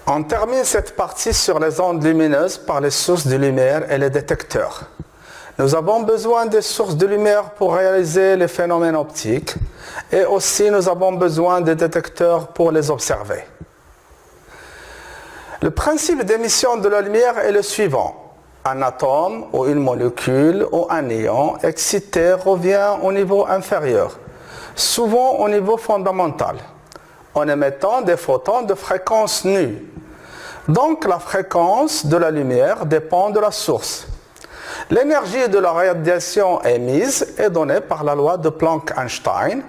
On termine cette partie sur les ondes lumineuses par les sources de lumière et les détecteurs. Nous avons besoin des sources de lumière pour réaliser les phénomènes optiques et aussi nous avons besoin des détecteurs pour les observer. Le principe d'émission de la lumière est le suivant. Un atome ou une molécule ou un ion excité revient au niveau inférieur, souvent au niveau fondamental, en émettant des photons de fréquence nue. Donc la fréquence de la lumière dépend de la source. L'énergie de la radiation émise est donnée par la loi de Planck-Einstein,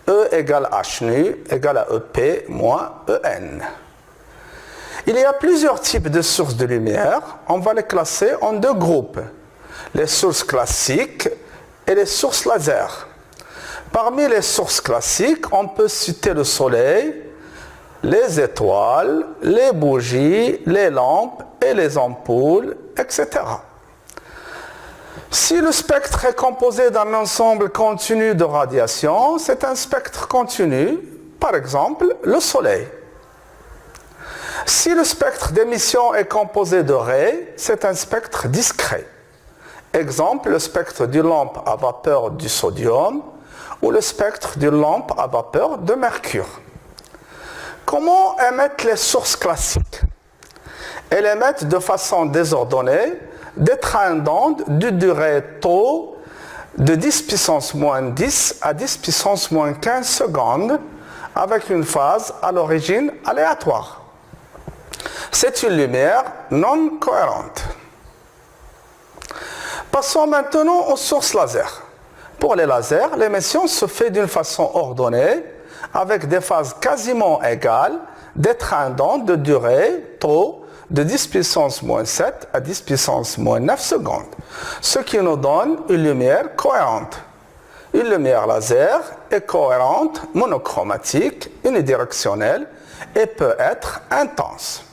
E égale h nu égale à EP moins En. Il y a plusieurs types de sources de lumière. On va les classer en deux groupes, les sources classiques et les sources laser. Parmi les sources classiques, on peut citer le soleil, les étoiles, les bougies, les lampes et les ampoules, etc. Si le spectre est composé d'un ensemble continu de radiation, c'est un spectre continu, par exemple le soleil. Si le spectre d'émission est composé de raies, c'est un spectre discret. Exemple, le spectre d'une lampe à vapeur du sodium ou le spectre d'une lampe à vapeur de mercure. Comment émettent les sources classiques? Elles émettent de façon désordonnée des trains d'ondes de durée tau de 10 puissance moins 10 à 10 puissance moins 15 secondes avec une phase à l'origine aléatoire. C'est une lumière non cohérente. Passons maintenant aux sources laser. Pour les lasers, l'émission se fait d'une façon ordonnée avec des phases quasiment égales, des trains d'ondes de durée tau de 10 puissance moins 7 à 10 puissance moins 9 secondes, ce qui nous donne une lumière cohérente. Une lumière laser est cohérente, monochromatique, unidirectionnelle et peut être intense.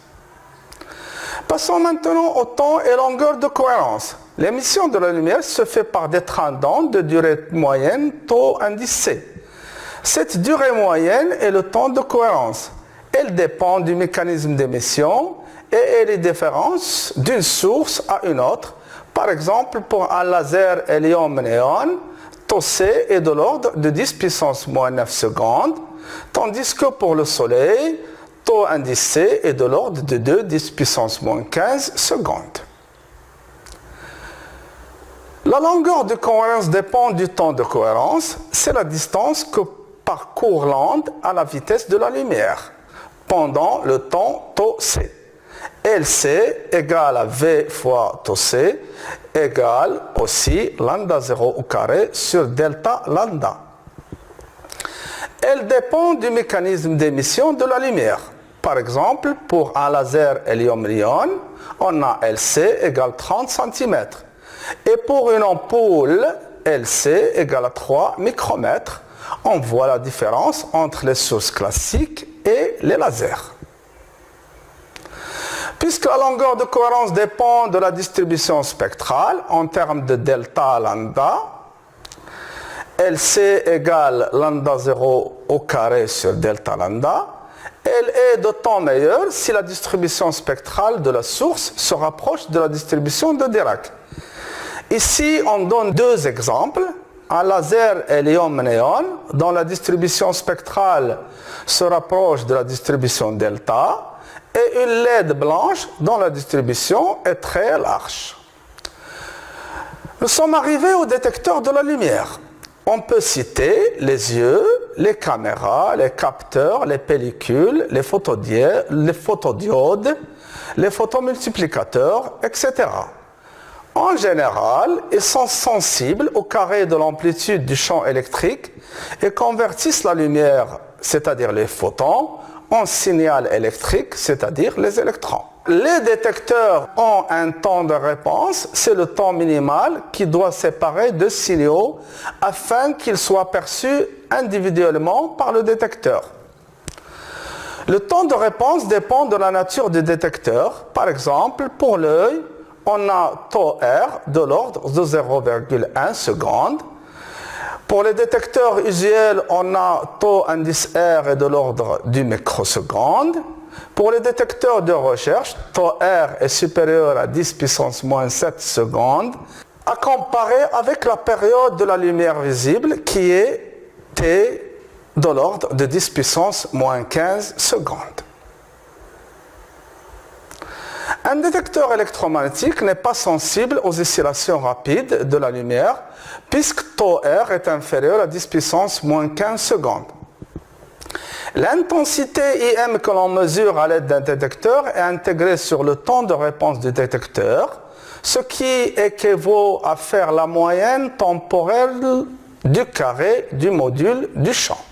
Passons maintenant au temps et longueur de cohérence. L'émission de la lumière se fait par des trains d'ondes de durée moyenne tau indicé. Cette durée moyenne est le temps de cohérence. Elle dépend du mécanisme d'émission et elle est différente d'une source à une autre. Par exemple, pour un laser hélium-néon, tau C est de l'ordre de 10 puissance moins 9 secondes, tandis que pour le Soleil, tau indicé est de l'ordre de 2 10 puissance moins 15 secondes. La longueur de cohérence dépend du temps de cohérence. C'est la distance que parcourt l'onde à la vitesse de la lumière pendant le temps tau C. LC égale à V fois tau C égale aussi lambda 0 au carré sur delta lambda. Elle dépend du mécanisme d'émission de la lumière. Par exemple, pour un laser hélium-néon, on a LC égale 30 cm. Et pour une ampoule, LC égale à 3 micromètres. On voit la différence entre les sources classiques et les lasers. Puisque la longueur de cohérence dépend de la distribution spectrale en termes de delta lambda, LC égale lambda 0 au carré sur delta lambda, elle est d'autant meilleure si la distribution spectrale de la source se rapproche de la distribution de Dirac. Ici, on donne deux exemples. Un laser hélium-néon dont la distribution spectrale se rapproche de la distribution delta et une LED blanche dont la distribution est très large. Nous sommes arrivés au détecteur de la lumière. On peut citer les yeux, les caméras, les capteurs, les pellicules, les photodiodes, les photomultiplicateurs, etc. En général, ils sont sensibles au carré de l'amplitude du champ électrique et convertissent la lumière, c'est-à-dire les photons, en signal électrique, c'est-à-dire les électrons. Les détecteurs ont un temps de réponse, c'est le temps minimal qui doit séparer deux signaux afin qu'ils soient perçus individuellement par le détecteur. Le temps de réponse dépend de la nature du détecteur. Par exemple, pour l'œil, on a tau R de l'ordre de 0,1 seconde. Pour les détecteurs usuels, on a tau indice R est de l'ordre du microseconde. Pour les détecteurs de recherche, taux R est supérieur à 10 puissance moins 7 secondes, à comparer avec la période de la lumière visible qui est T de l'ordre de 10 puissance moins 15 secondes. Un détecteur électromagnétique n'est pas sensible aux oscillations rapides de la lumière puisque taux R est inférieur à 10 puissance moins 15 secondes. L'intensité IM que l'on mesure à l'aide d'un détecteur est intégrée sur le temps de réponse du détecteur, ce qui équivaut à faire la moyenne temporelle du carré du module du champ.